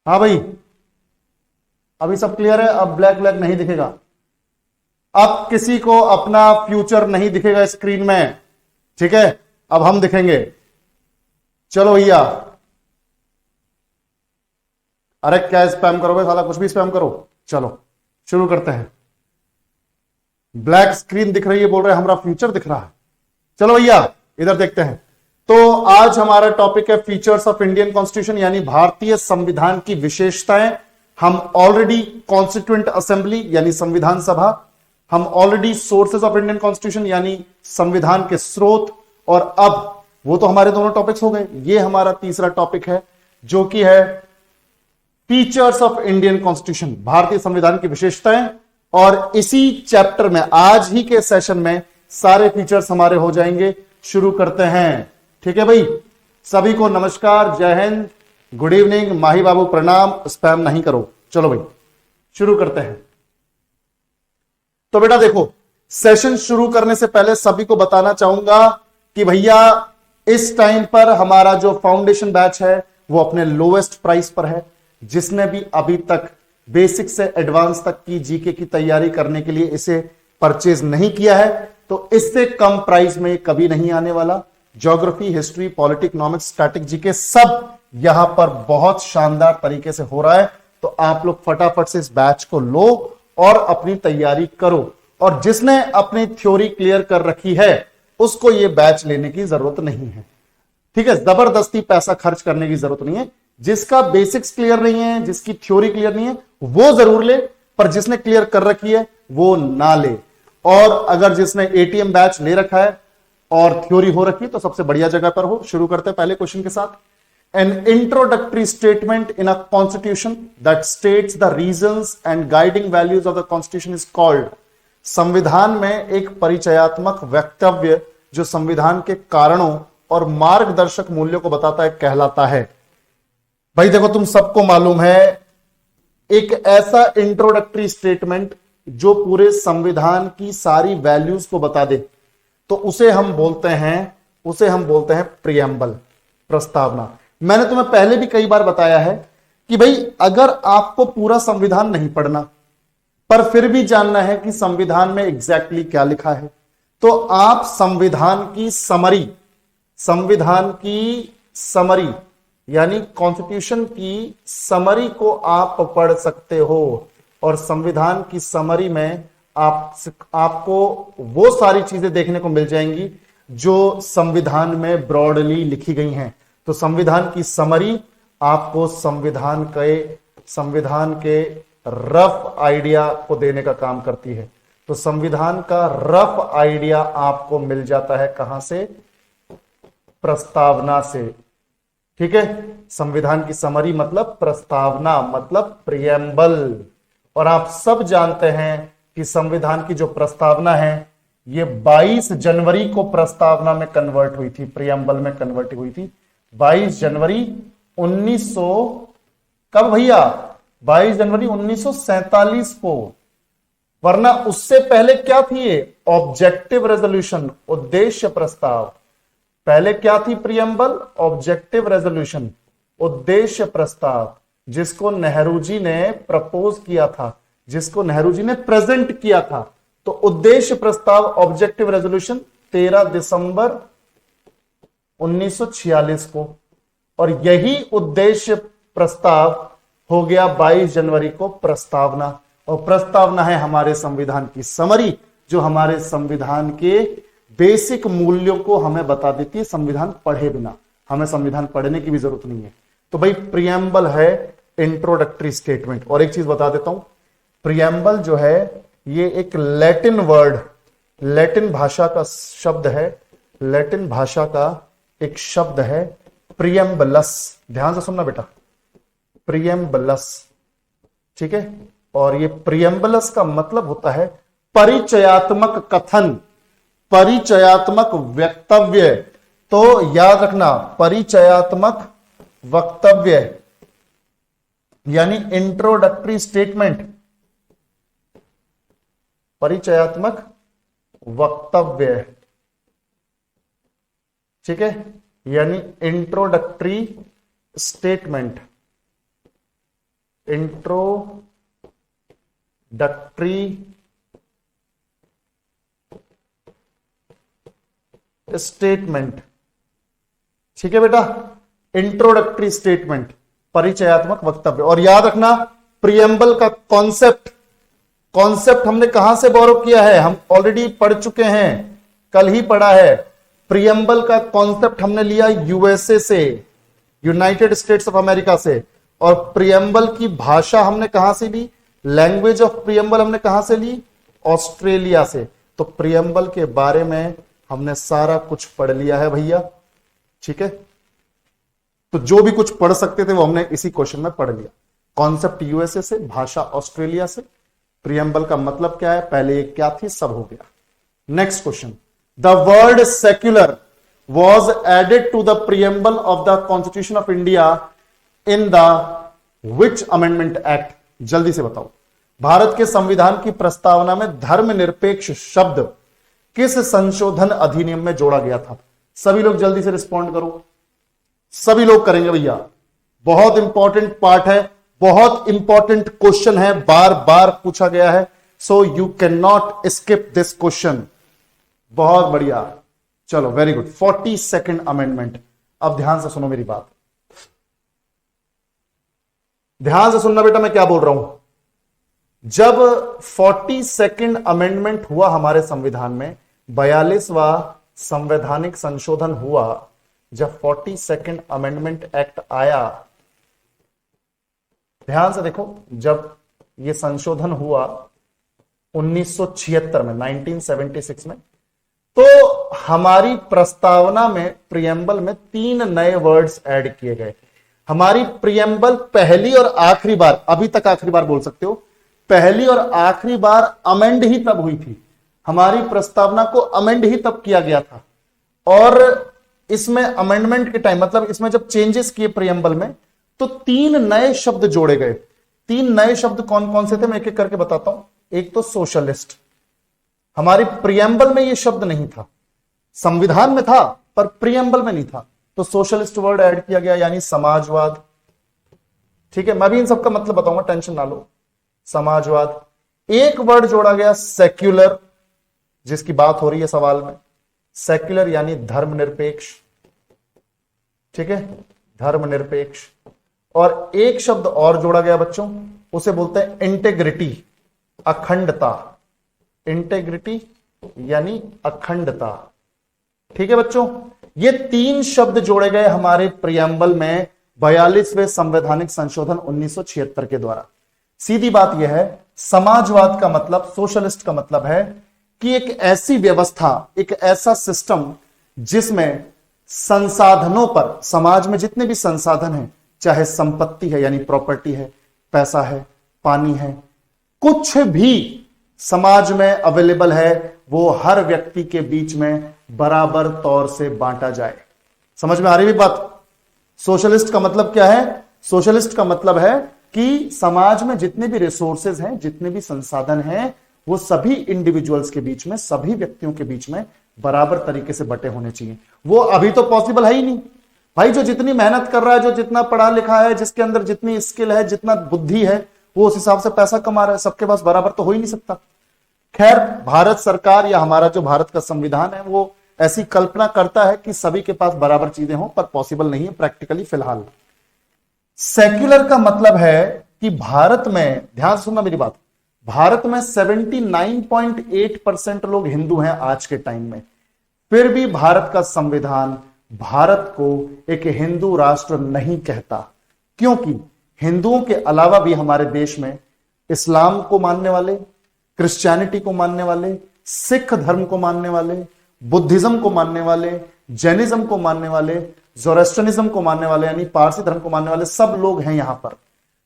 हाँ भाई, अभी सब क्लियर है? अब ब्लैक ब्लैक नहीं दिखेगा, अब किसी को अपना फ्यूचर नहीं दिखेगा स्क्रीन में, ठीक है? अब हम दिखेंगे। चलो भैया, अरे क्या स्पैम करोगे साला, कुछ भी स्पैम करो। चलो शुरू करते हैं। ब्लैक स्क्रीन दिख रही है, बोल रहे हैं हमारा फ्यूचर दिख रहा है। चलो भैया इधर देखते हैं। तो आज हमारा टॉपिक है फीचर्स ऑफ इंडियन कॉन्स्टिट्यूशन, यानी भारतीय संविधान की विशेषताएं। हम ऑलरेडी कॉन्स्टिट्यूएंट असेंबली यानी संविधान सभा, हम already sources of Indian constitution यानी संविधान के स्रोत, और अब वो तो हमारे दोनों टॉपिक्स हो गए। ये हमारा तीसरा टॉपिक है जो कि है फीचर्स ऑफ इंडियन कॉन्स्टिट्यूशन, भारतीय संविधान की विशेषताएं। और इसी चैप्टर में आज ही के सेशन में सारे फीचर्स हमारे हो जाएंगे। शुरू करते हैं, ठीक है भाई? सभी को नमस्कार, जय हिंद, गुड इवनिंग, माही बाबू प्रणाम, स्पैम नहीं करो। चलो भाई शुरू करते हैं। तो बेटा देखो, सेशन शुरू करने से पहले सभी को बताना चाहूंगा कि भैया इस टाइम पर हमारा जो फाउंडेशन बैच है वो अपने लोएस्ट प्राइस पर है। जिसने भी अभी तक बेसिक से एडवांस तक की जीके की तैयारी करने के लिए इसे परचेज नहीं किया है, तो इससे कम प्राइस में कभी नहीं आने वाला। Geography, history, politics, economics, static GK सब यहां पर बहुत शानदार तरीके से हो रहा है। तो आप लोग फटाफट से इस बैच को लो और अपनी तैयारी करो। और जिसने अपनी थ्योरी क्लियर कर रखी है उसको यह बैच लेने की जरूरत नहीं है, ठीक है? जबरदस्ती पैसा खर्च करने की जरूरत नहीं है। जिसका बेसिक्स क्लियर नहीं है, जिसकी थ्योरी क्लियर नहीं है, वो जरूर ले, पर जिसने क्लियर कर रखी है वो ना ले। और अगर जिसने एटीएम बैच ले रखा है और थ्योरी हो रखी है तो सबसे बढ़िया जगह पर हो। शुरू करते हैं पहले क्वेश्चन के साथ। N introductory statement in a constitution that states the reasons and guiding values of the constitution is called. संविधान में एक परिचयात्मक वक्तव्य जो संविधान के कारणों और मार्गदर्शक मूल्यों को बताता है कहलाता है। भाई देखो, तुम सबको मालूम है एक ऐसा इंट्रोडक्टरी स्टेटमेंट जो पूरे संविधान की सारी वैल्यूज को बता दे तो उसे हम बोलते हैं प्रियम्बल, प्रस्तावना। मैंने तुम्हें पहले भी कई बार बताया है कि भाई अगर आपको पूरा संविधान नहीं पढ़ना पर फिर भी जानना है कि संविधान में एग्जैक्टली क्या लिखा है, तो आप संविधान की समरी यानी कॉन्स्टिट्यूशन की समरी को आप पढ़ सकते हो। और संविधान की समरी में आपको वो सारी चीजें देखने को मिल जाएंगी जो संविधान में ब्रॉडली लिखी गई हैं। तो संविधान की समरी आपको संविधान के रफ आइडिया को देने का काम करती है। तो संविधान का रफ आइडिया आपको मिल जाता है कहां से? प्रस्तावना से, ठीक है? संविधान की समरी मतलब प्रस्तावना, मतलब प्रियम्बल। और आप सब जानते हैं कि संविधान की जो प्रस्तावना है ये 22 जनवरी को प्रस्तावना में कन्वर्ट हुई थी, प्रियम्बल में कन्वर्ट हुई थी। 22 जनवरी 1900 कब भैया? 22 जनवरी 1947 को। वरना उससे पहले क्या थी ये? ऑब्जेक्टिव रेजोल्यूशन, उद्देश्य प्रस्ताव। पहले क्या थी? प्रियम्बल, ऑब्जेक्टिव रेजोल्यूशन, उद्देश्य प्रस्ताव, जिसको नेहरू जी ने प्रपोज किया था, जिसको नेहरू जी ने प्रेजेंट किया था। तो उद्देश्य प्रस्ताव, ऑब्जेक्टिव रेजोल्यूशन 13 दिसंबर 1946 को, और यही उद्देश्य प्रस्ताव हो गया 22 जनवरी को प्रस्तावना। और प्रस्तावना है हमारे संविधान की समरी जो हमारे संविधान के बेसिक मूल्यों को हमें बता देती है संविधान पढ़े बिना। हमें संविधान पढ़ने की भी जरूरत नहीं है। तो भाई प्रियम्बल है इंट्रोडक्टरी स्टेटमेंट। और एक चीज बता देता हूं, प्रियम्बल जो है ये एक लैटिन वर्ड, लैटिन भाषा का शब्द है, लैटिन भाषा का एक शब्द है प्रियम्बलस। ध्यान से सुनना बेटा, प्रियम्बलस, ठीक है? और ये प्रियम्बलस का मतलब होता है परिचयात्मक कथन, परिचयात्मक वक्तव्य। तो याद रखना, परिचयात्मक वक्तव्य यानी इंट्रोडक्टरी स्टेटमेंट, परिचयात्मक वक्तव्य, ठीक है? यानी इंट्रोडक्टरी स्टेटमेंट। Introductory statement. ठीक है बेटा, इंट्रोडक्टरी स्टेटमेंट, परिचयात्मक वक्तव्य। और याद रखना प्रियम्बल का कॉन्सेप्ट हमने कहां से बोरो किया है, हम ऑलरेडी पढ़ चुके हैं, कल ही पढ़ा है। प्रियम्बल का कॉन्सेप्ट हमने लिया यूएसए से, यूनाइटेड स्टेट्स ऑफ अमेरिका से। और प्रियम्बल की भाषा हमने कहां से ली, लैंग्वेज ऑफ प्रियम्बल हमने कहां से ली, ऑस्ट्रेलिया से। तो प्रियम्बल के बारे में हमने सारा कुछ पढ़ लिया है भैया। ठीक है, तो जो भी कुछ पढ़ सकते थे वो हमने इसी क्वेश्चन में पढ़ लिया। कॉन्सेप्ट यूएसए से, भाषा ऑस्ट्रेलिया से, प्रियम्बल का मतलब क्या है, पहले एक क्या थी, सब हो गया। Next question, the word secular was added to the preamble of the constitution of India in the which amendment act. जल्दी से बताओ, भारत के संविधान की प्रस्तावना में धर्मनिरपेक्ष शब्द किस संशोधन अधिनियम में जोड़ा गया था? सभी लोग जल्दी से रिस्पॉन्ड करो, सभी लोग करेंगे भैया। बहुत इंपॉर्टेंट पार्ट है, बहुत इंपॉर्टेंट क्वेश्चन है, बार बार पूछा गया है, so you can not skip this question. बहुत बढ़िया, चलो वेरी गुड। 42nd amendment. अब ध्यान से सुनो मेरी बात, ध्यान से सुनना बेटा, मैं क्या बोल रहा हूं। जब 42nd अमेंडमेंट हुआ हमारे संविधान में, 42वां संवैधानिक संशोधन हुआ, जब 42nd अमेंडमेंट एक्ट आया, ध्यान से देखो, जब यह संशोधन हुआ 1976 में, 1976 में, तो हमारी प्रस्तावना में, प्रियम्बल में 3 नए वर्ड्स ऐड किए गए। हमारी प्रियम्बल पहली और आखिरी बार, अभी तक आखिरी बार बोल सकते हो, पहली और आखिरी बार अमेंड ही तब हुई थी। हमारी प्रस्तावना को अमेंड ही तब किया गया था। और इसमें अमेंडमेंट के टाइम, मतलब इसमें जब चेंजेस किए प्रियम्बल में, तो 3 नए शब्द जोड़े गए। 3 नए शब्द कौन कौन से थे, मैं एक एक करके बताता हूं। एक तो सोशलिस्ट, हमारी प्रियम्बल में यह शब्द नहीं था, संविधान में था पर प्रियम्बल में नहीं था, तो सोशलिस्ट वर्ड ऐड किया गया, यानी समाजवाद। ठीक है, मैं भी इन सबका मतलब बताऊंगा, टेंशन ना लो। समाजवाद। एक वर्ड जोड़ा गया सेक्युलर, जिसकी बात हो रही है सवाल में, सेक्युलर यानी धर्मनिरपेक्ष। ठीक है, धर्मनिरपेक्ष। और एक शब्द और जोड़ा गया बच्चों, उसे बोलते हैं इंटेग्रिटी, अखंडता। इंटेग्रिटी यानी अखंडता। ठीक है बच्चों, ये 3 शब्द जोड़े गए हमारे प्रियम्बल में 42वें संवैधानिक संशोधन 1976 के द्वारा। सीधी बात यह है, समाजवाद का मतलब, सोशलिस्ट का मतलब है कि एक ऐसी व्यवस्था, एक ऐसा सिस्टम जिसमें संसाधनों पर, समाज में जितने भी संसाधन हैं, चाहे संपत्ति है यानी प्रॉपर्टी है, पैसा है, पानी है, कुछ भी समाज में अवेलेबल है, वो हर व्यक्ति के बीच में बराबर तौर से बांटा जाए। समझ में आ रही है बात? सोशलिस्ट का मतलब क्या है? सोशलिस्ट का मतलब है कि समाज में जितने भी रिसोर्सेज हैं, जितने भी संसाधन हैं, वो सभी इंडिविजुअल्स के बीच में, सभी व्यक्तियों के बीच में बराबर तरीके से बटे होने चाहिए। वो अभी तो पॉसिबल है ही नहीं भाई। जो जितनी मेहनत कर रहा है, जो जितना पढ़ा लिखा है, जिसके अंदर जितनी स्किल है, जितना बुद्धि है, वो उस हिसाब से पैसा कमा रहा है। सबके पास बराबर तो हो ही नहीं सकता। खैर, भारत सरकार या हमारा जो भारत का संविधान है, वो ऐसी कल्पना करता है कि सभी के पास बराबर चीजें हों, पर पॉसिबल नहीं है प्रैक्टिकली फिलहाल। सेक्युलर का मतलब है कि भारत में, ध्यान सुनना मेरी बात, भारत में 79.8% लोग हिंदू हैं आज के टाइम में। फिर भी भारत का संविधान भारत को एक हिंदू राष्ट्र नहीं कहता, क्योंकि हिंदुओं के अलावा भी हमारे देश में इस्लाम को मानने वाले, क्रिश्चियनिटी को मानने वाले, सिख धर्म को मानने वाले, बुद्धिज्म को मानने वाले, जैनिज्म को मानने वाले, जोरेस्ट्रियनिज्म को मानने वाले, यानी पारसी धर्म को मानने वाले सब लोग हैं यहां पर।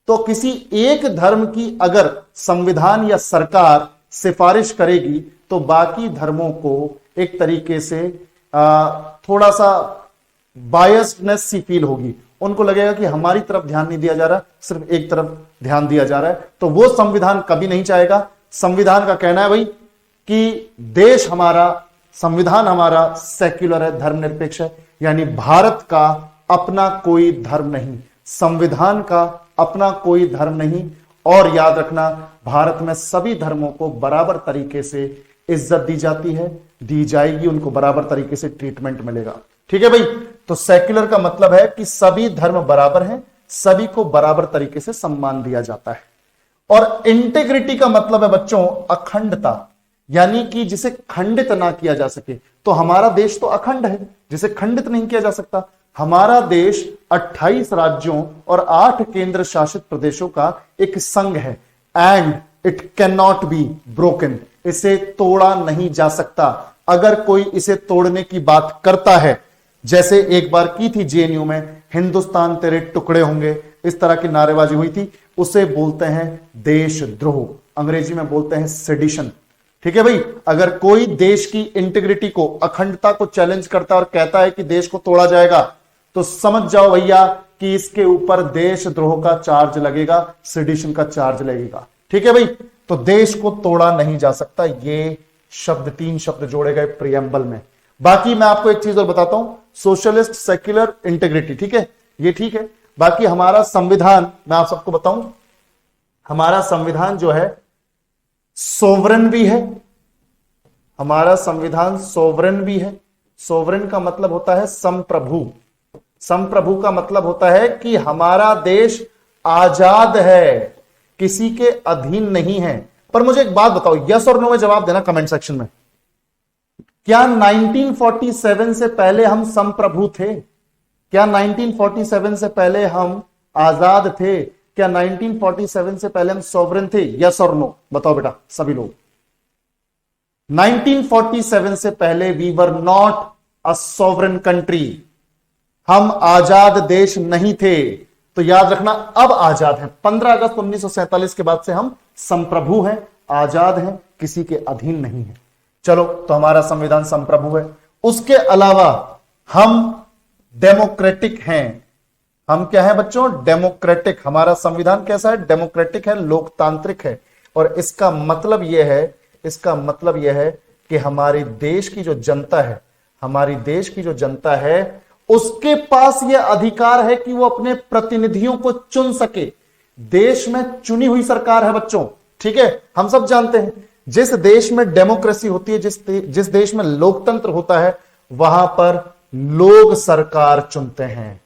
तो किसी एक धर्म की अगर संविधान या सरकार सिफारिश करेगी, तो बाकी धर्मों को एक तरीके से थोड़ा सा बायस्डनेस सी फील होगी। उनको लगेगा कि हमारी तरफ ध्यान नहीं दिया जा रहा, सिर्फ एक तरफ ध्यान दिया जा रहा है। तो वो संविधान कभी नहीं चाहेगा। संविधान का कहना है भाई कि देश हमारा, संविधान हमारा सेक्युलर है, धर्मनिरपेक्ष है, यानी भारत का अपना कोई धर्म नहीं। संविधान का अपना कोई धर्म नहीं। और याद रखना, भारत में सभी धर्मों को बराबर तरीके से इज्जत दी जाती है, दी जाएगी, उनको बराबर तरीके से ट्रीटमेंट मिलेगा। ठीक है भाई। तो सेक्युलर का मतलब है कि सभी धर्म बराबर हैं, सभी को बराबर तरीके से सम्मान दिया जाता है। और इंटेग्रिटी का मतलब है बच्चों अखंडता, यानी कि जिसे खंडित ना किया जा सके। तो हमारा देश तो अखंड है, जिसे खंडित नहीं किया जा सकता। हमारा देश 28 राज्यों और 8 केंद्र शासित प्रदेशों का एक संघ है। And it can not be broken, इसे तोड़ा नहीं जा सकता। अगर कोई इसे तोड़ने की बात करता है, जैसे एक बार की थी जेएनयू में, हिंदुस्तान तेरे टुकड़े होंगे, इस तरह की नारेबाजी हुई थी, उसे बोलते हैं देशद्रोह, अंग्रेजी में बोलते हैं सेडिशन। ठीक है भाई। अगर कोई देश की इंटीग्रिटी को, अखंडता को चैलेंज करता है और कहता है कि देश को तोड़ा जाएगा, तो समझ जाओ भैया कि इसके ऊपर देशद्रोह का चार्ज लगेगा, सेडिशन का चार्ज लगेगा। ठीक है भाई। तो देश को तोड़ा नहीं जा सकता, ये शब्द, 3 शब्द जोड़े गए प्रियम्बल में। बाकी मैं आपको एक चीज और बताता हूं, सोशलिस्ट, सेक्युलर, इंटीग्रिटी। ठीक है, ये ठीक है। बाकी हमारा संविधान, मैं आप सबको बताऊं, हमारा संविधान जो है सोवरेन भी है। हमारा संविधान सोवरेन भी है। सोवरेन का मतलब होता है संप्रभु। संप्रभु का मतलब होता है कि हमारा देश आजाद है, किसी के अधीन नहीं है। पर मुझे एक बात बताओ, यस और नो में जवाब देना कमेंट सेक्शन में। क्या 1947 से पहले हम संप्रभु थे? क्या 1947 से पहले हम आजाद थे? क्या 1947 से पहले हम सॉवरेन थे? यस और नो बताओ बेटा सभी लोग। 1947 से पहले we were not a sovereign country, हम आजाद देश नहीं थे। तो याद रखना, अब आजाद हैं। 15 अगस्त 1947 के बाद से हम संप्रभु हैं, आजाद हैं, किसी के अधीन नहीं है। चलो, तो हमारा संविधान संप्रभु है। उसके अलावा हम डेमोक्रेटिक हैं। हम क्या है बच्चों? डेमोक्रेटिक। हमारा संविधान कैसा है? डेमोक्रेटिक है, लोकतांत्रिक है। और इसका मतलब यह है, इसका मतलब यह है कि हमारे देश की जो जनता है, हमारी देश की जो जनता है, उसके पास यह अधिकार है कि वो अपने प्रतिनिधियों को चुन सके। देश में चुनी हुई सरकार है बच्चों। ठीक है, हम सब जानते हैं जिस देश में डेमोक्रेसी होती है, जिस देश में लोकतंत्र होता है, वहां पर लोग सरकार चुनते हैं।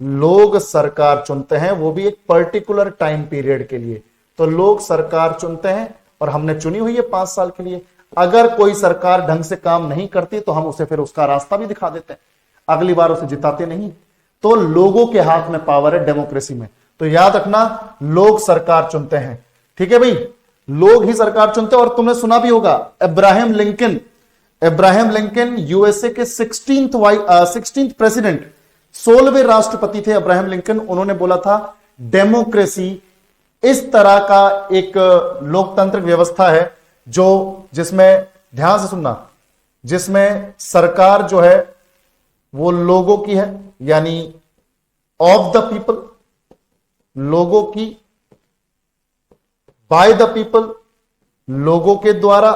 लोग सरकार चुनते हैं, वो भी एक पर्टिकुलर टाइम पीरियड के लिए। तो लोग सरकार चुनते हैं और हमने चुनी हुई है 5 साल के लिए। अगर कोई सरकार ढंग से काम नहीं करती तो हम उसे फिर उसका रास्ता भी दिखा देते हैं, अगली बार उसे जिताते नहीं। तो लोगों के हाथ में पावर है डेमोक्रेसी में। तो याद रखना, लोग सरकार चुनते हैं। ठीक है भाई, लोग ही सरकार चुनते हैं। और तुमने सुना भी होगा, अब्राहम लिंकन यूएसए के 16th प्रेसिडेंट, 16वें राष्ट्रपति थे अब्राहम लिंकन। उन्होंने बोला था डेमोक्रेसी इस तरह का एक लोकतांत्रिक व्यवस्था है जिसमें, ध्यान से सुनना, जिसमें सरकार जो है वो लोगों की है, यानी ऑफ द पीपल, लोगों की, बाय द पीपल, लोगों के द्वारा,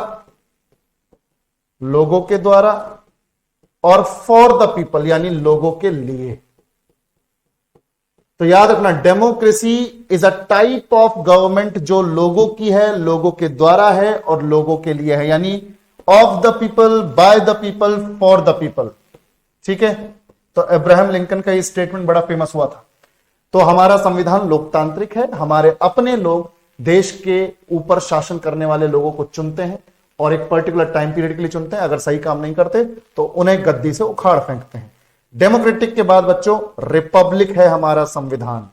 और फॉर द पीपल, यानी लोगों के लिए। तो याद रखना, democracy is a type of government जो लोगों की है, लोगों के द्वारा है और लोगों के लिए है, यानी of the people, by the people, for the people. ठीक है, तो अब्राहम लिंकन का ये स्टेटमेंट बड़ा फेमस हुआ था। तो हमारा संविधान लोकतांत्रिक है, हमारे अपने लोग देश के ऊपर शासन करने वाले लोगों को चुनते हैं और एक पर्टिकुलर टाइम पीरियड के लिए चुनते हैं। अगर सही काम नहीं करते तो उन्हें गद्दी से उखाड़ फेंकते हैं। डेमोक्रेटिक के बाद बच्चों रिपब्लिक है हमारा संविधान,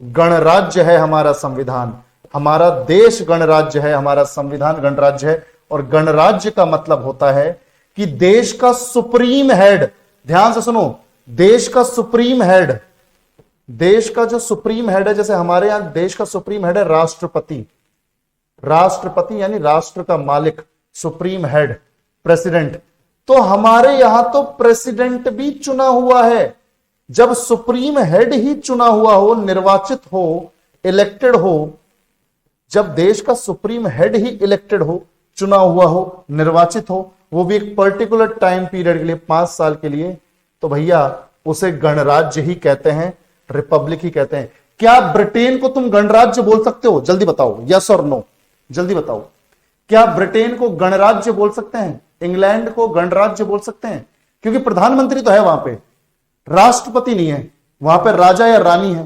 गणराज्य है हमारा संविधान। हमारा देश गणराज्य है, हमारा संविधान गणराज्य है। और गणराज्य का मतलब होता है कि देश का सुप्रीम हेड, ध्यान से सुनो, देश का सुप्रीम हेड, देश का जो सुप्रीम हेड है, जैसे हमारे यहां देश का सुप्रीम हेड है राष्ट्रपति। राष्ट्रपति यानी राष्ट्र का मालिक, सुप्रीम हेड, प्रेसिडेंट। तो हमारे यहां तो प्रेसिडेंट भी चुना हुआ है। जब सुप्रीम हेड ही चुना हुआ हो, निर्वाचित हो, इलेक्टेड हो, जब देश का सुप्रीम हेड ही इलेक्टेड हो, चुना हुआ हो, निर्वाचित हो, वो भी एक पर्टिकुलर टाइम पीरियड के लिए, 5 साल के लिए, तो भैया उसे गणराज्य ही कहते हैं। रिपब्लिक ही कहते हैं। क्या ब्रिटेन को तुम गणराज्य बोल सकते हो? जल्दी बताओ, यस और नो, जल्दी बताओ। क्या ब्रिटेन को गणराज्य बोल सकते हैं? इंग्लैंड को गणराज्य बोल सकते हैं? क्योंकि प्रधानमंत्री तो है वहां पे, राष्ट्रपति नहीं है वहां पे, राजा या रानी है,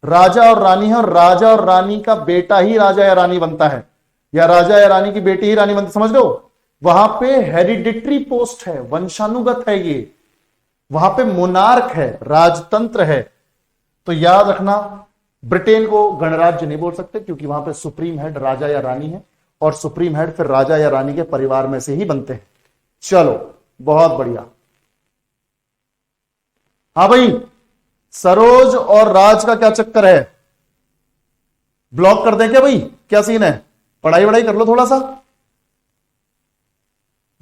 राजा और रानी है, और राजा और रानी का बेटा ही राजा या रानी बनता है, या राजा या रानी की बेटी ही रानी बनती, समझ लो। वहां पे हेरिडिटरी पोस्ट है, वंशानुगत है ये, वहां पे मोनार्क है, राजतंत्र है। तो याद रखना, ब्रिटेन को गणराज्य नहीं बोल सकते क्योंकि वहां पे सुप्रीम हेड राजा या रानी है, और सुप्रीम हेड फिर राजा या रानी के परिवार में से ही बनते हैं। चलो बहुत बढ़िया। हाँ भाई, सरोज और राज का क्या चक्कर है? ब्लॉक कर दें क्या भाई? क्या सीन है? पढ़ाई वढ़ाई कर लो थोड़ा सा,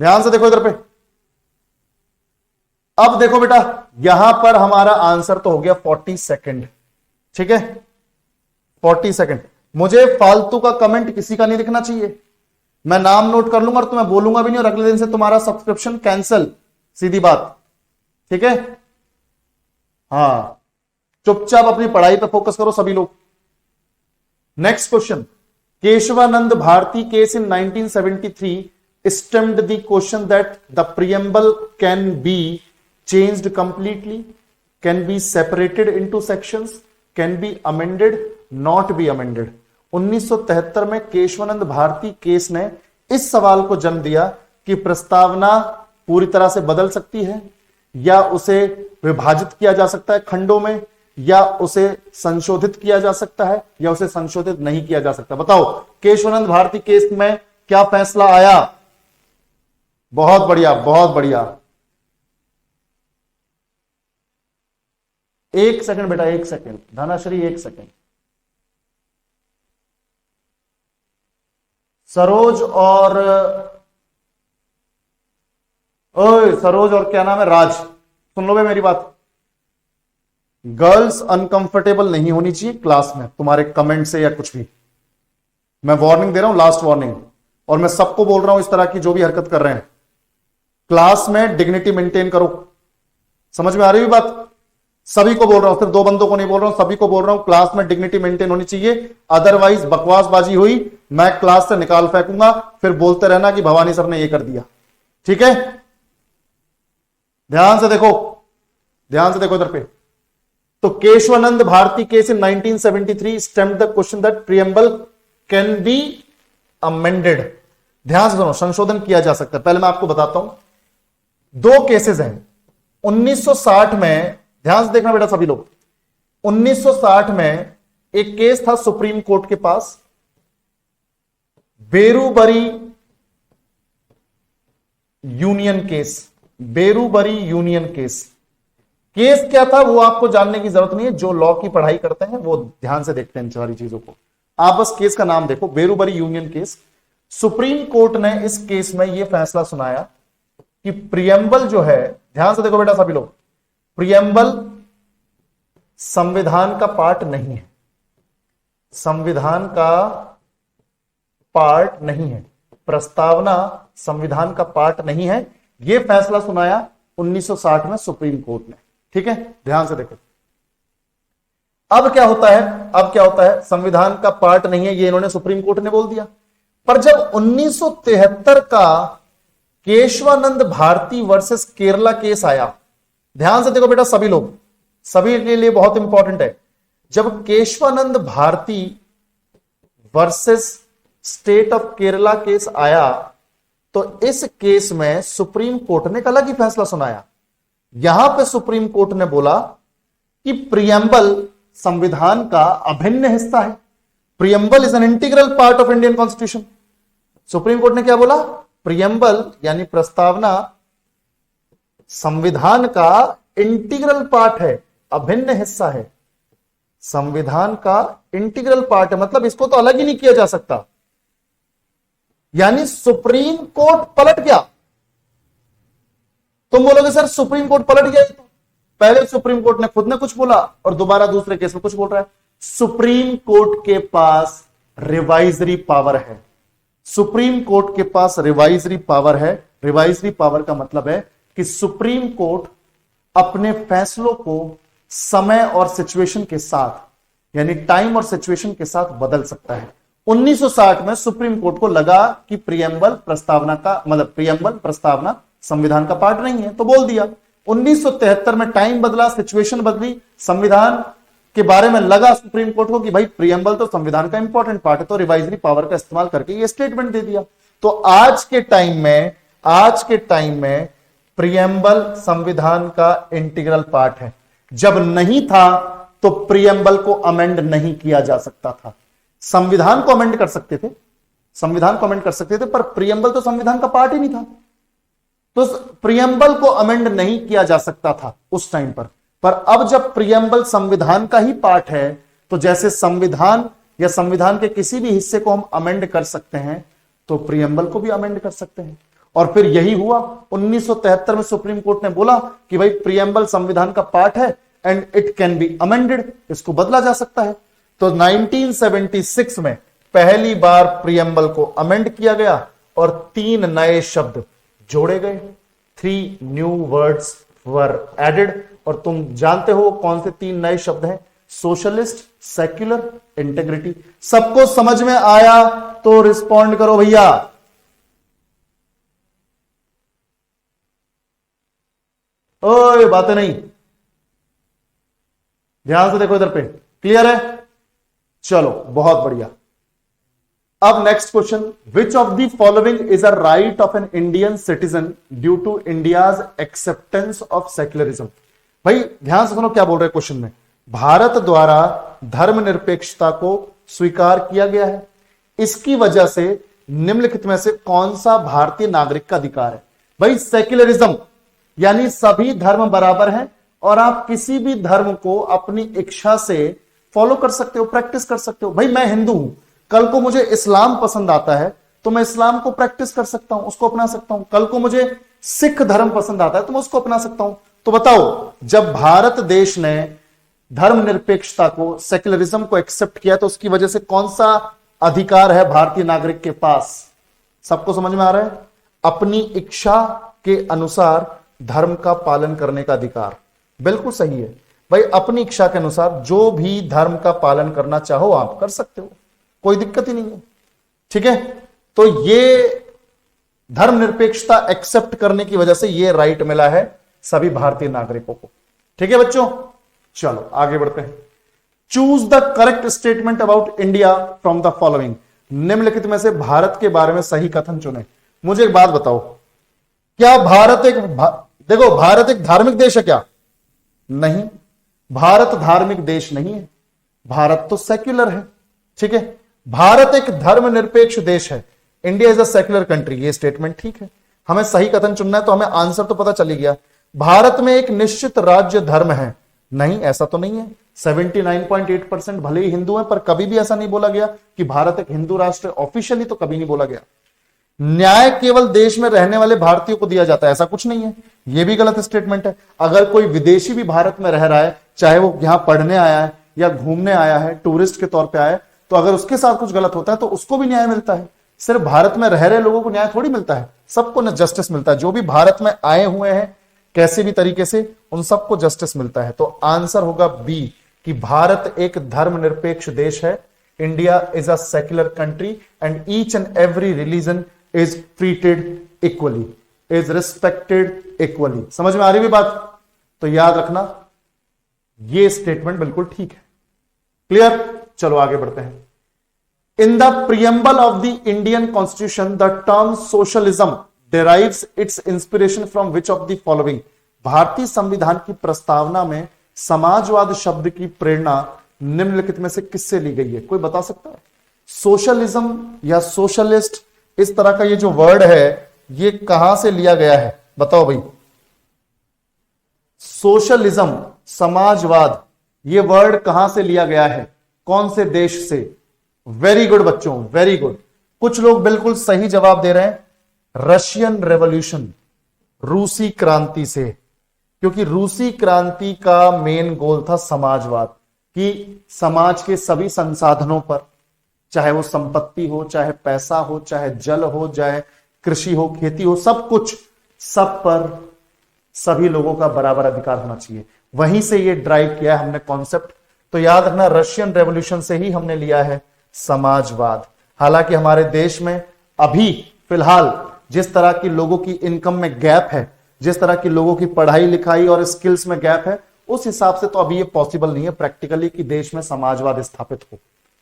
ध्यान से देखो इधर पे। अब देखो बेटा, यहां पर हमारा आंसर तो हो गया 40 सेकंड, ठीक है, 40 सेकंड। मुझे फालतू का कमेंट किसी का नहीं दिखना चाहिए, मैं नाम नोट कर लूंगा और तुम्हें बोलूंगा भी नहीं, और अगले दिन से तुम्हारा सब्सक्रिप्शन कैंसिल, सीधी बात, ठीक है। हाँ, चुपचाप अपनी पढ़ाई पे फोकस करो सभी लोग। Next question, Keshavananda Bharati case in 1973 stemmed the question that the preamble can be changed completely, can be separated into sections, can be amended, not be amended। 1973 में केशवानंद भारती केस ने इस सवाल को जन्म दिया कि प्रस्तावना पूरी तरह से बदल सकती है, या उसे विभाजित किया जा सकता है खंडों में, या उसे संशोधित किया जा सकता है, या उसे संशोधित नहीं किया जा सकता। बताओ केशवानंद भारती केस में क्या फैसला आया? बहुत बढ़िया, बहुत बढ़िया। एक सेकंड बेटा, एक सेकंड धनाश्री, एक सेकंड। सरोज और सरोज और क्या नाम है, राज, सुन लो भाई मेरी बात। गर्ल्स अनकंफर्टेबल नहीं होनी चाहिए क्लास में तुम्हारे कमेंट से या कुछ भी। मैं वार्निंग दे रहा हूं, लास्ट वार्निंग, और मैं सबको बोल रहा हूं इस तरह की जो भी हरकत कर रहे हैं, क्लास में डिग्निटी मेंटेन करो। समझ में आ रही है बात? सभी को बोल रहा हूं, सिर्फ दो बंदों को नहीं बोल रहा हूं, सभी को बोल रहा हूं, क्लास में डिग्निटी मेंटेन होनी चाहिए। अदरवाइज बकवासबाजी हुई, मैं क्लास से निकाल फेंकूंगा, फिर बोलते रहना कि भवानी सर ने ये कर दिया, ठीक है। ध्यान से देखो, ध्यान से देखो इधर पे। तो Keshavananda Bharati case in 1973 stemmed the question that preamble can be amended. ध्यान से सुनो, संशोधन किया जा सकता है। पहले मैं आपको बताता हूं, दो केसेस हैं 1960 में, ध्यान से देखना बेटा सभी लोग। 1960 में एक केस था सुप्रीम कोर्ट के पास, Berubari union case, Berubari union case. Case क्या था वो आपको जानने की जरूरत नहीं है, जो लॉ की पढ़ाई करते हैं वो ध्यान से देखते हैं इन सारी चीजों को। आप बस केस का नाम देखो, Berubari union case. Supreme court ने इस केस में यह फैसला सुनाया कि प्रियम्बल जो है, ध्यान से देखो बेटा सभी लोग, प्रियम्बल संविधान का पार्ट नहीं है, संविधान का पार्ट नहीं है, प्रस्तावना संविधान का पार्ट नहीं है। यह फैसला सुनाया 1960 में सुप्रीम कोर्ट ने, ठीक है। ध्यान से देखो, अब क्या होता है, अब क्या होता है, संविधान का पार्ट नहीं है ये इन्होंने सुप्रीम कोर्ट ने बोल दिया। पर जब 1973 का केशवानंद भारती वर्सेस केरला केस आया, ध्यान से देखो बेटा सभी लोग, सभी के लिए बहुत इंपॉर्टेंट है। जब Keshavananda Bharati versus state of Kerala case आया, तो इस केस में सुप्रीम कोर्ट ने एक अलग ही फैसला सुनाया। यहां पे सुप्रीम कोर्ट ने बोला कि प्रियम्बल संविधान का अभिन्न हिस्सा है, preamble is an integral part of Indian constitution. Supreme court ने क्या बोला? प्रियम्बल यानी प्रस्तावना संविधान का इंटीग्रल पार्ट है, अभिन्न हिस्सा है, संविधान का इंटीग्रल पार्ट है, मतलब इसको तो अलग ही नहीं किया जा सकता। यानी सुप्रीम कोर्ट पलट गया। तुम बोलोगे सर सुप्रीम कोर्ट पलट गया, पहले सुप्रीम कोर्ट ने खुद ने कुछ बोला और दोबारा दूसरे केस में कुछ बोल रहा है। सुप्रीम कोर्ट के पास रिवाइजरी पावर है, सुप्रीम कोर्ट के पास रिवाइजरी पावर है। रिवाइजरी पावर का मतलब है कि सुप्रीम कोर्ट अपने फैसलों को समय और सिचुएशन के साथ, यानी टाइम और सिचुएशन के साथ बदल सकता है। 1960 में सुप्रीम कोर्ट को लगा कि प्रियम्बल प्रस्तावना का मतलब प्रियम्बल प्रस्तावना संविधान का पार्ट नहीं है, तो बोल दिया। 1973 में टाइम बदला, सिचुएशन बदली, संविधान के बारे में लगा सुप्रीम कोर्ट को कि भाई प्रियम्बल तो संविधान का इंपॉर्टेंट पार्ट है, तो रिवाइजरी पावर का इस्तेमाल करके ये स्टेटमेंट दे दिया। तो आज के टाइम में प्रियम्बल संविधान का इंटीग्रल पार्ट है। जब नहीं था तो प्रियम्बल को अमेंड नहीं किया जा सकता था। संविधान को अमेंड कर सकते थे, पर प्रियम्बल तो संविधान का पार्ट ही नहीं था, तो प्रियम्बल को अमेंड नहीं किया जा सकता था उस टाइम पर अब जब प्रियम्बल संविधान का ही पार्ट है, तो जैसे संविधान या संविधान के किसी भी हिस्से को हम अमेंड कर सकते हैं, तो प्रियम्बल को भी अमेंड कर सकते हैं। और फिर यही हुआ। 1973 में सुप्रीम कोर्ट ने बोला कि भाई प्रियम्बल संविधान का पार्ट है and it can be amended, इसको बदला जा सकता है। तो 1976 में पहली बार प्रियम्बल को अमेंड किया गया और 3 नए शब्द जोड़े गए। 3 न्यू वर्ड्स वर एडेड। और तुम जानते हो कौन से 3 नए शब्द हैं? Socialist, secular, integrity. सबको समझ में आया तो रिस्पॉन्ड करो भैया। ओए बातें नहीं, ध्यान से देखो इधर पे, क्लियर है? चलो बहुत बढ़िया। अब next question, which of the following is a right of an Indian citizen due to India's acceptance of secularism? भाई ध्यान से सुनो क्या बोल रहे क्वेश्चन में। भारत द्वारा धर्मनिरपेक्षता को स्वीकार किया गया है, इसकी वजह से निम्नलिखित में से कौन सा भारतीय नागरिक का अधिकार है? भाई सेक्युलरिज्म यानी सभी धर्म बराबर हैं और आप किसी भी धर्म को अपनी इच्छा से फॉलो कर सकते हो, प्रैक्टिस कर सकते हो। भाई मैं हिंदू हूं, कल को मुझे इस्लाम पसंद आता है तो मैं इस्लाम को प्रैक्टिस कर सकता हूं, उसको अपना सकता हूं। कल को मुझे सिख धर्म पसंद आता है तो मैं उसको अपना सकता हूं। तो बताओ, जब भारत देश ने धर्मनिरपेक्षता को, सेक्युलरिज्म को एक्सेप्ट किया, तो उसकी वजह से कौन सा अधिकार है भारतीय नागरिक के पास? सबको समझ में आ रहा है? अपनी इच्छा के अनुसार धर्म का पालन करने का अधिकार। बिल्कुल सही है भाई, अपनी इच्छा के अनुसार जो भी धर्म का पालन करना चाहो आप कर सकते हो, कोई दिक्कत ही नहीं है। ठीक है, तो ये धर्मनिरपेक्षता एक्सेप्ट करने की वजह से ये राइट मिला है सभी भारतीय नागरिकों को। ठीक है बच्चों, चलो आगे बढ़ते हैं। Choose the correct statement about India from the following. निम्नलिखित में से भारत के बारे में सही कथन चुने। मुझे एक बात बताओ, क्या भारत देखो भारत एक धार्मिक देश है क्या? नहीं, भारत धार्मिक देश नहीं है, भारत तो सेक्युलर है। ठीक है, भारत एक धर्मनिरपेक्ष देश है, India is a secular country. ये स्टेटमेंट ठीक है, हमें सही कथन चुनना है तो हमें आंसर तो पता चल ही गया। भारत में एक निश्चित राज्य धर्म है, नहीं ऐसा तो नहीं है। 79.8% भले ही हिंदू हैं, पर कभी भी ऐसा नहीं बोला गया कि भारत एक हिंदू राष्ट्र है, ऑफिशियली तो कभी नहीं बोला गया। न्याय केवल देश में रहने वाले भारतीयों को दिया जाता है, ऐसा कुछ नहीं है, यह भी गलत स्टेटमेंट है। अगर कोई विदेशी भी भारत में रह रहा है, चाहे वो यहां पढ़ने आया है या घूमने आया है, टूरिस्ट के तौर पे आया है, तो अगर उसके साथ कुछ गलत होता है तो उसको भी न्याय मिलता है। सिर्फ भारत में रह रहे लोगों को न्याय थोड़ी मिलता है, सबको जस्टिस मिलता है। जो भी भारत में आए हुए हैं कैसे भी तरीके से, उन सबको जस्टिस मिलता है। तो आंसर होगा बी कि भारत एक धर्मनिरपेक्ष देश है। India is a secular country and each and every religion is treated equally, is respected equally. समझ में आ रही है बात? तो याद रखना ये स्टेटमेंट बिल्कुल ठीक है। क्लियर? चलो आगे बढ़ते हैं। In the preamble of the Indian constitution the term socialism derives its inspiration from which of the following? भारतीय संविधान की प्रस्तावना में समाजवाद शब्द की प्रेरणा निम्नलिखित में से किससे ली गई है? कोई बता सकता है? सोशलिज्म या सोशलिस्ट, इस तरह का ये जो वर्ड है ये कहां से लिया गया है? बताओ भाई। सोशलिज्म, समाजवाद, ये वर्ड कहां से लिया गया है? कौन से देश से? वेरी गुड बच्चों, वेरी गुड। कुछ लोग बिल्कुल सही जवाब दे रहे हैं, रशियन रेवोल्यूशन, रूसी क्रांति से। क्योंकि रूसी क्रांति का मेन गोल था समाजवाद, कि समाज के सभी संसाधनों पर, चाहे वो संपत्ति हो, चाहे पैसा हो, चाहे जल हो, चाहे कृषि हो, खेती हो, सब कुछ, सब पर सभी लोगों का बराबर अधिकार होना चाहिए। वहीं से ये ड्राइव किया है हमने कॉन्सेप्ट। तो याद रखना, रशियन रेवोल्यूशन से ही हमने लिया है समाजवाद। हालांकि हमारे देश में अभी फिलहाल जिस तरह की लोगों की इनकम में गैप है, जिस तरह की लोगों की पढ़ाई लिखाई और स्किल्स में गैप है, उस हिसाब से तो अभी ये पॉसिबल नहीं है प्रैक्टिकली कि देश में समाजवाद स्थापित हो।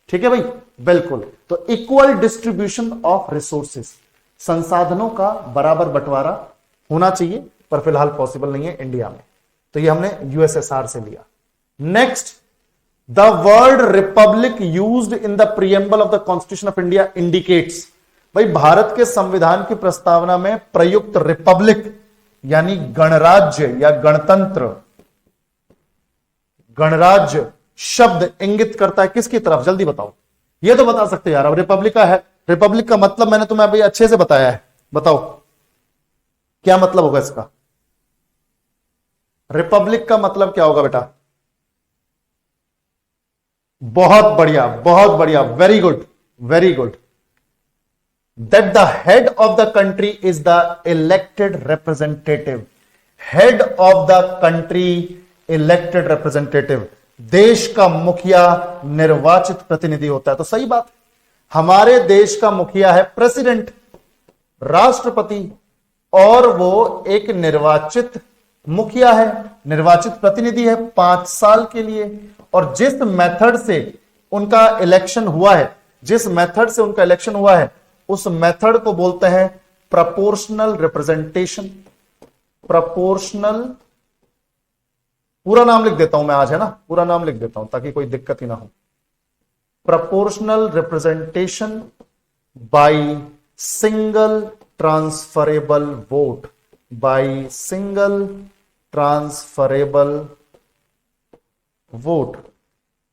ठीक है भाई, बिल्कुल। तो इक्वल डिस्ट्रीब्यूशन ऑफ रिसोर्सेस, संसाधनों का बराबर बंटवारा होना चाहिए, पर फिलहाल पॉसिबल नहीं है इंडिया में। तो ये हमने यूएसएसआर से लिया। Next, the word Republic used in the preamble of the constitution of India indicates. भाई, भारत के संविधान की प्रस्तावना में प्रयुक्त रिपब्लिक यानी गणराज्य या गणतंत्र, गणराज्य शब्द इंगित करता है किसकी तरफ? जल्दी बताओ, ये तो बता सकते यार। अब रिपब्लिक का है, रिपब्लिक का मतलब मैंने तुम्हें अभी अच्छे से बताया है, बताओ क्या मतलब होगा इसका? रिपब्लिक का मतलब क्या होगा बेटा? बहुत बढ़िया, बहुत बढ़िया, very good, very good. That the head of the country is the elected representative. Head of the country elected representative, देश का मुखिया निर्वाचित प्रतिनिधि होता है। तो सही बात, हमारे देश का मुखिया है प्रेसिडेंट, राष्ट्रपति, और वो एक निर्वाचित मुखिया है, निर्वाचित प्रतिनिधि है 5 साल के लिए। और जिस मेथड से उनका इलेक्शन हुआ है, जिस मेथड से उनका इलेक्शन हुआ है, उस मेथड को बोलते हैं प्रोपोर्शनल रिप्रेजेंटेशन। प्रोपोर्शनल, पूरा नाम लिख देता हूं मैं आज, है ना, पूरा नाम लिख देता हूं ताकि कोई दिक्कत ही ना हो। Proportional representation by single transferable vote, by single transferable vote.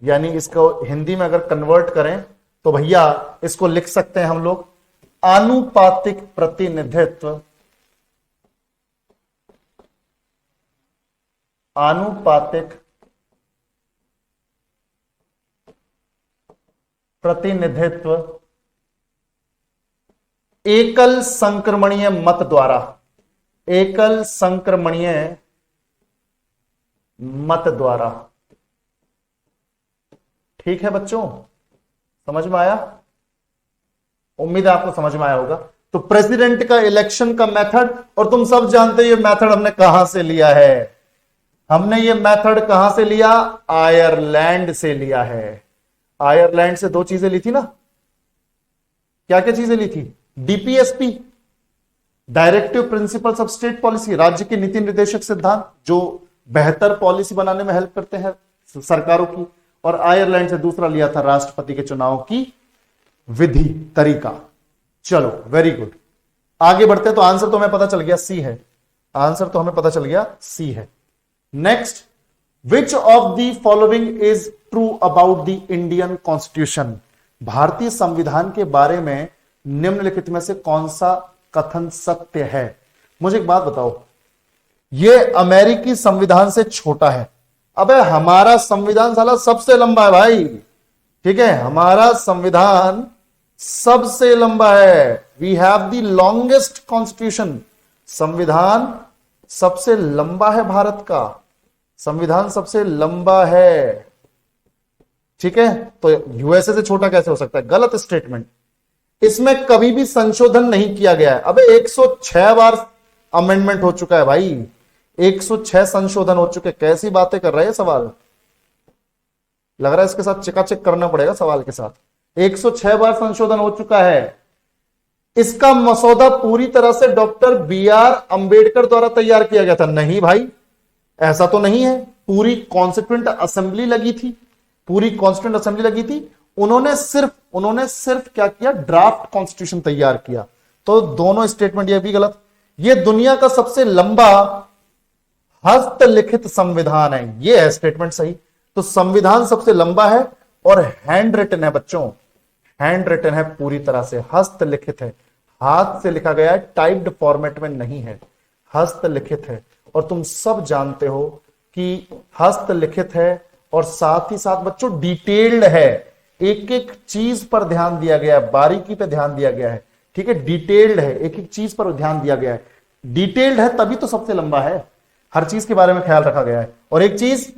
यानी इसको हिंदी में अगर कन्वर्ट करें तो भैया इसको लिख सकते हैं हम लोग आनुपातिक प्रतिनिधित्व, आनुपातिक प्रतिनिधित्व एकल संक्रमणीय मत द्वारा, एकल संक्रमणीय मत द्वारा। ठीक है बच्चों, समझ में आया? उम्मीद है आपको समझ में आया होगा। तो प्रेसिडेंट का इलेक्शन का मेथड, और तुम सब जानते हो ये मेथड हमने कहां से लिया है? हमने ये मेथड कहां से लिया? आयरलैंड से लिया है। आयरलैंड से 2 चीजें ली थी ना, क्या क्या चीजें ली थी? DPSP, directive principles of state policy, राज्य के नीति निर्देशक सिद्धांत जो बेहतर पॉलिसी बनाने में हेल्प करते हैं सरकारों की। और आयरलैंड से दूसरा लिया था राष्ट्रपति के चुनाव की विधि, तरीका। चलो वेरी गुड, आगे बढ़ते हैं। तो आंसर तो हमें पता चल गया सी है, आंसर तो हमें पता चल गया सी है। Next, which of the following is true about the Indian constitution? भारतीय संविधान के बारे में निम्नलिखित में से कौन सा कथन सत्य है? मुझे एक बात बताओ, यह अमेरिकी संविधान से छोटा है। अबे हमारा संविधान साला सबसे लंबा है भाई, ठीक है, हमारा संविधान सबसे लंबा है। We have the longest constitution. संविधान सबसे लंबा है भारत का, संविधान सबसे लंबा है, ठीक है। तो यूएसए से छोटा कैसे हो सकता है? गलत स्टेटमेंट। इसमें कभी भी संशोधन नहीं किया गया है। अबे 106 बार अमेंडमेंट हो चुका है भाई, 106 संशोधन हो चुके। कैसी बातें कर रहे हैं? सवाल लग रहा है इसके साथ चिकाचिक करना पड़ेगा सवाल के साथ। 106 बार संशोधन हो चुका है। इसका मसौदा पूरी तरह से डॉक्टर BR अंबेडकर द्वारा तैयार किया गया था। नहीं भाई, ऐसा तो नहीं है। पूरी कॉन्स्टिट्यूएंट असेंबली लगी थी, पूरी कॉन्स्टिट्यूएंट असेंबली लगी थी। उन्होंने सिर्फ क्या किया? ड्राफ्ट कॉन्स्टिट्यूशन तैयार किया। तो दोनों स्टेटमेंट ये भी गलत। ये दुनिया का सबसे लंबा हस्तलिखित संविधान है, ये है स्टेटमेंट सही। तो संविधान सबसे लंबा है और हैंड रिटन है बच्चों, हैंड रिटन है, पूरी तरह से हस्तलिखित है, हाथ से लिखा गया है, टाइप्ड फॉर्मेट में नहीं है, हस्तलिखित है। और तुम सब जानते हो कि हस्तलिखित है और साथ ही साथ बच्चों डिटेल्ड है। एक एक चीज पर ध्यान दिया गया है, बारीकी पे ध्यान दिया गया है, ठीक है। डिटेल्ड है, एक एक चीज पर ध्यान दिया गया है। डिटेल्ड है तभी तो सबसे लंबा है। हर चीज के बारे में ख्याल रखा गया है। और एक चीज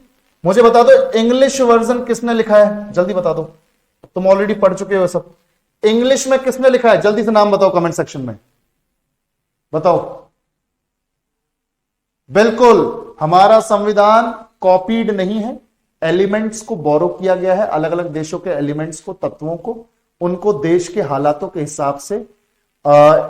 मुझे बता दो, इंग्लिश वर्जन किसने लिखा है, जल्दी बता दो, तुम ऑलरेडी पढ़ चुके हो सब। इंग्लिश में किसने लिखा है, जल्दी से नाम बताओ कमेंट सेक्शन में, बताओ। बिल्कुल, हमारा संविधान कॉपीड नहीं है, एलिमेंट्स को बोरो किया गया है, अलग अलग देशों के एलिमेंट्स को, तत्वों को, उनको देश के हालातों के हिसाब से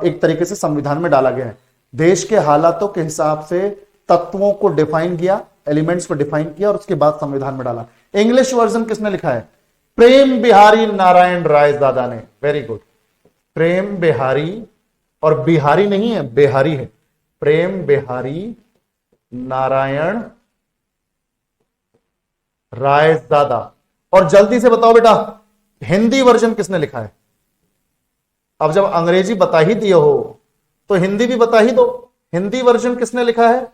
एक तरीके से संविधान में डाला गया है। देश के हालातों के हिसाब से तत्वों को डिफाइन किया, एलिमेंट्स को डिफाइन किया और उसके बाद संविधान में डाला। इंग्लिश वर्जन किसने लिखा है, प्रेम बिहारी नारायण रायजादा ने। वेरी गुड, प्रेम बिहारी, और बिहारी नहीं है, बिहारी है, प्रेम बिहारी नारायण रायजादा। और जल्दी से बताओ बेटा, हिंदी वर्जन किसने लिखा है। अब जब अंग्रेजी बता ही दिए हो तो हिंदी भी बता ही दो, हिंदी वर्जन किसने लिखा है,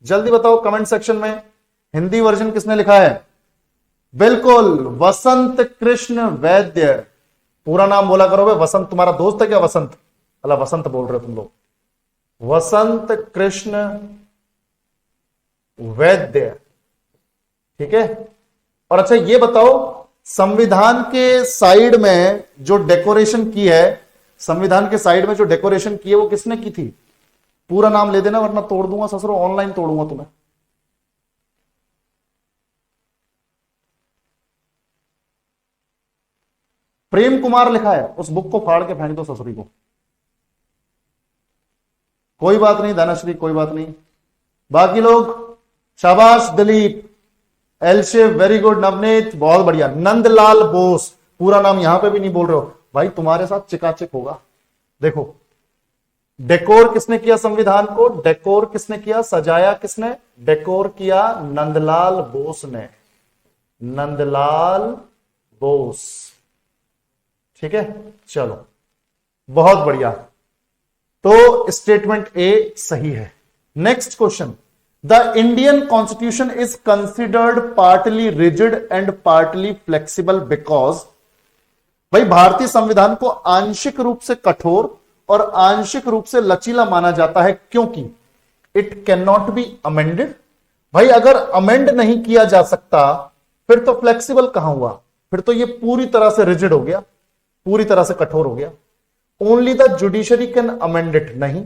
जल्दी बताओ कमेंट सेक्शन में, हिंदी वर्जन किसने लिखा है। बिल्कुल, वसंत कृष्ण वैद्य। पूरा नाम बोला करो भाई, वसंत तुम्हारा दोस्त है क्या, वसंत, अल्लाह वसंत बोल रहे हो तुम लोग, वसंत कृष्ण वैद्य, ठीक है। और अच्छा ये बताओ, संविधान के साइड में जो डेकोरेशन की है, संविधान के साइड में जो डेकोरेशन की है वो किसने की थी, पूरा नाम ले देना वरना तोड़ दूंगा ससुरो, ऑनलाइन तोड़ूंगा तुम्हें। प्रेम कुमार लिखा है, उस बुक को फाड़ के फेंक दो ससुरी को। कोई बात नहीं धनश्री, कोई बात नहीं। बाकी लोग शाबाश, दिलीप, एलशिव, वेरी गुड, नवनीत, बहुत बढ़िया। नंदलाल बोस, पूरा नाम यहां पे भी नहीं बोल रहे हो भाई, तुम्हारे साथ चिकाचिक होगा। देखो, डेकोर किसने किया संविधान को, डेकोर किसने किया, सजाया किसने, डेकोर किया नंदलाल बोस ने, नंदलाल बोस, ठीक है। चलो बहुत बढ़िया, तो स्टेटमेंट ए सही है। Next question, the Indian constitution is considered partly rigid and partly flexible because, भाई भारतीय संविधान को आंशिक रूप से कठोर और आंशिक रूप से लचीला माना जाता है क्योंकि it can not be amended. भाई अगर अमेंड नहीं किया जा सकता फिर तो फ्लेक्सिबल कहां हुआ, फिर तो ये पूरी तरह से रिजिड हो गया, पूरी तरह से कठोर हो गया। Only the judiciary can amend it, नहीं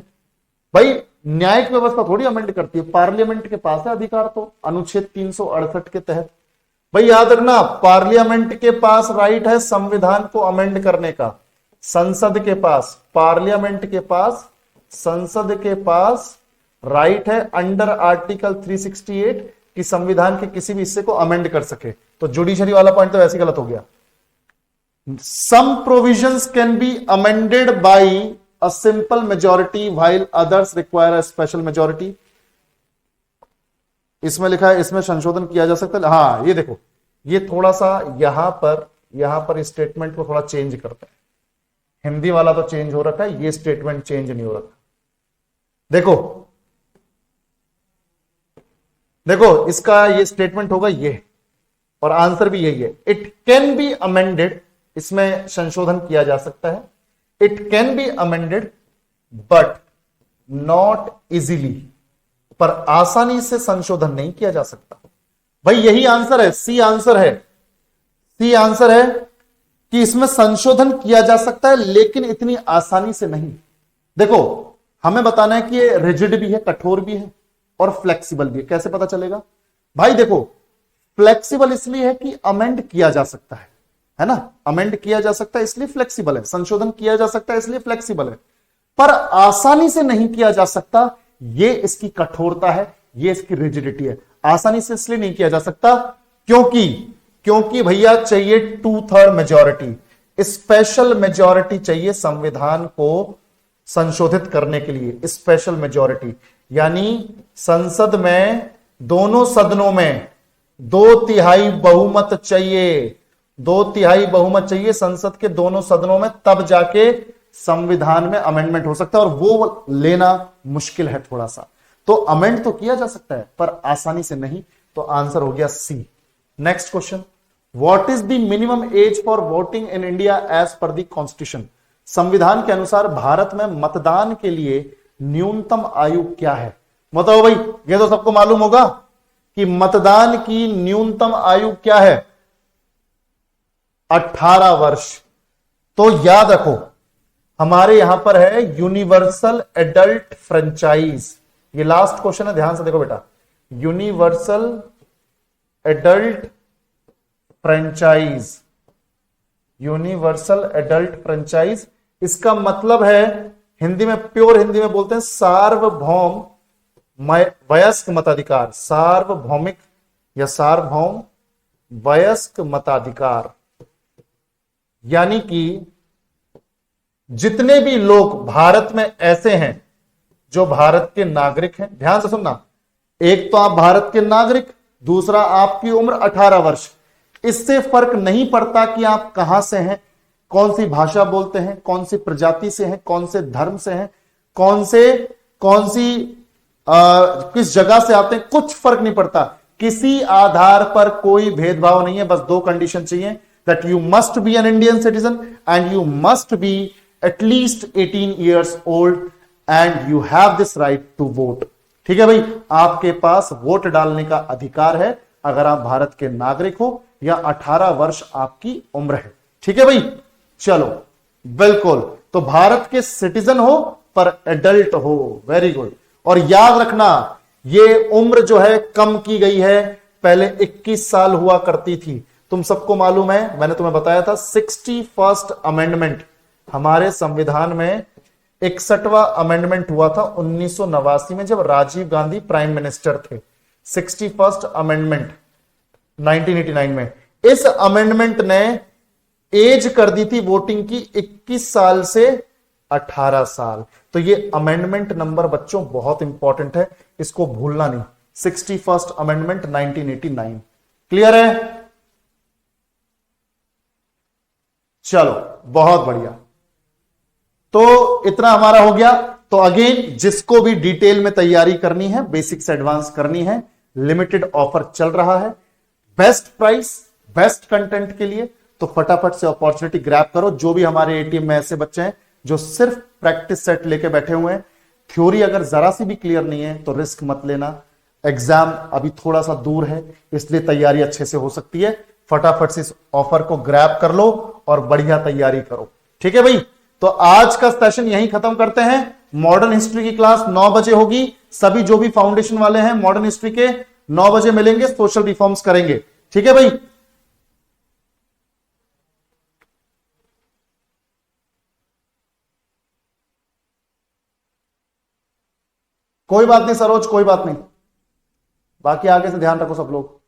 भाई न्यायिक व्यवस्था थोड़ी अमेंड करती है, पार्लियामेंट के पास है अधिकार, तो अनुच्छेद 368 के तहत। भाई याद रखना, पार्लियामेंट के पास राइट है संविधान को अमेंड करने का, संसद के पास, पार्लियामेंट के पास, संसद के पास राइट है अंडर आर्टिकल 368 कि संविधान के किसी भी हिस्से को अमेंड कर सके। तो जुडिशरी वाला पॉइंट तो वैसे गलत हो गया। Some provisions can be amended by a simple majority while others require a special majority. इसमें लिखा है इसमें संशोधन किया जा सकता है। हाँ ये देखो, ये थोड़ा सा यहां पर स्टेटमेंट को थोड़ा चेंज करते हैं, हिंदी वाला तो चेंज हो रखा है, ये स्टेटमेंट चेंज नहीं हो रखा। देखो इसका ये स्टेटमेंट होगा ये, और आंसर भी यही है, इट कैन बी अमेंडेड, इसमें संशोधन किया जा सकता है, it can be amended but not easily, पर आसानी से संशोधन नहीं किया जा सकता। भाई यही आंसर है, सी आंसर है, सी आंसर है कि इसमें संशोधन किया जा सकता है लेकिन इतनी आसानी से नहीं। देखो हमें बताना है कि ये रिजिड भी है, कठोर भी है और फ्लेक्सिबल भी है। कैसे पता चलेगा भाई, देखो फ्लेक्सिबल इसलिए है कि अमेंड किया जा सकता है ना, अमेंड किया जा सकता है इसलिए फ्लेक्सिबल है, संशोधन किया जा सकता है इसलिए फ्लेक्सिबल है, पर आसानी से नहीं किया जा सकता, ये इसकी कठोरता है, ये इसकी रिजिडिटी है। आसानी से इसलिए नहीं किया जा सकता क्योंकि भैया चाहिए 2/3 मेजॉरिटी, स्पेशल मेजॉरिटी चाहिए संविधान को संशोधित करने के लिए, स्पेशल मेजॉरिटी, यानी संसद में दोनों सदनों में 2/3 बहुमत चाहिए, 2/3 बहुमत चाहिए संसद के दोनों सदनों में, तब जाके संविधान में अमेंडमेंट हो सकता है, और वो लेना मुश्किल है थोड़ा सा। तो अमेंड तो किया जा सकता है पर आसानी से नहीं, तो आंसर हो गया C. Next question, what is the minimum age for voting in India as per the constitution. संविधान के अनुसार भारत में मतदान के लिए न्यूनतम आयु क्या है। बताओ भाई, ये तो सबको मालूम होगा कि मतदान की न्यूनतम आयु क्या है? 18 वर्ष। तो याद रखो, हमारे यहां पर है यूनिवर्सल एडल्ट फ्रेंचाइज। ये लास्ट क्वेश्चन है, ध्यान से देखो बेटा। Universal adult franchise, universal adult franchise, इसका मतलब है हिंदी में, प्योर हिंदी में बोलते हैं सार्वभौम वयस्क मताधिकार, सार्वभौमिक या सार्वभौम वयस्क मताधिकार। यानी कि जितने भी लोग भारत में ऐसे हैं जो भारत के नागरिक हैं, ध्यान से सुनना, एक तो आप भारत के नागरिक, दूसरा आपकी उम्र 18 वर्ष। इससे फर्क नहीं पड़ता कि आप कहां से हैं, कौन सी भाषा बोलते हैं, कौन सी प्रजाति से हैं, कौन से धर्म से हैं, कौन सी किस जगह से आते हैं, कुछ फर्क नहीं पड़ता। किसी आधार पर कोई भेदभाव नहीं है। बस दो कंडीशन चाहिए, that you must be an Indian citizen and you must be at least 18 years old and you have this right to vote. ठीक है भाई, आपके पास वोट डालने का अधिकार है अगर आप भारत के नागरिक हो या 18 वर्ष आपकी उम्र है। ठीक है भाई, चलो बिल्कुल। तो भारत के सिटीजन हो पर एडल्ट हो, वेरी गुड। और याद रखना, ये उम्र जो है कम की गई है, पहले 21 साल हुआ करती थी। तुम सबको मालूम है, मैंने तुम्हें बताया था 61st अमेंडमेंट, हमारे संविधान में 61वां अमेंडमेंट हुआ था 1989 में, जब राजीव गांधी प्राइम मिनिस्टर थे। 61st अमेंडमेंट 1989 में। इस अमेंडमेंट ने एज कर दी थी वोटिंग की 21 साल से 18 साल। तो ये अमेंडमेंट नंबर बच्चों बहुत इंपॉर्टेंट है, इसको भूलना नहीं। 61st amendment 1989। क्लियर है? चलो बहुत बढ़िया। तो इतना हमारा हो गया। तो अगेन, जिसको भी डिटेल में तैयारी करनी है, बेसिक से एडवांस करनी है, लिमिटेड ऑफर चल रहा है, बेस्ट प्राइस बेस्ट कंटेंट के लिए। तो फटाफट से अपॉर्चुनिटी ग्रैब करो। जो भी हमारे एटीएम में ऐसे बच्चे हैं जो सिर्फ प्रैक्टिस सेट लेके बैठे हुए हैं, थ्योरी अगर जरा सी भी क्लियर नहीं है तो रिस्क मत लेना। एग्जाम अभी थोड़ा सा दूर है, इसलिए तैयारी अच्छे से हो सकती है। फटाफट से इस ऑफर को ग्रैब कर लो और बढ़िया तैयारी करो। ठीक है भाई, तो आज का सेशन यहीं खत्म करते हैं। मॉडर्न हिस्ट्री की क्लास 9 बजे होगी। सभी जो भी फाउंडेशन वाले हैं मॉडर्न हिस्ट्री के 9 बजे मिलेंगे, सोशल रिफॉर्म्स करेंगे। ठीक है भाई, कोई बात नहीं सरोज, कोई बात नहीं। बाकी आगे से ध्यान रखो सब लोग,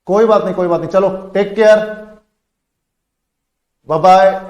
कोई बात नहीं, कोई बात नहीं। चलो टेक केयर, बाय बाय।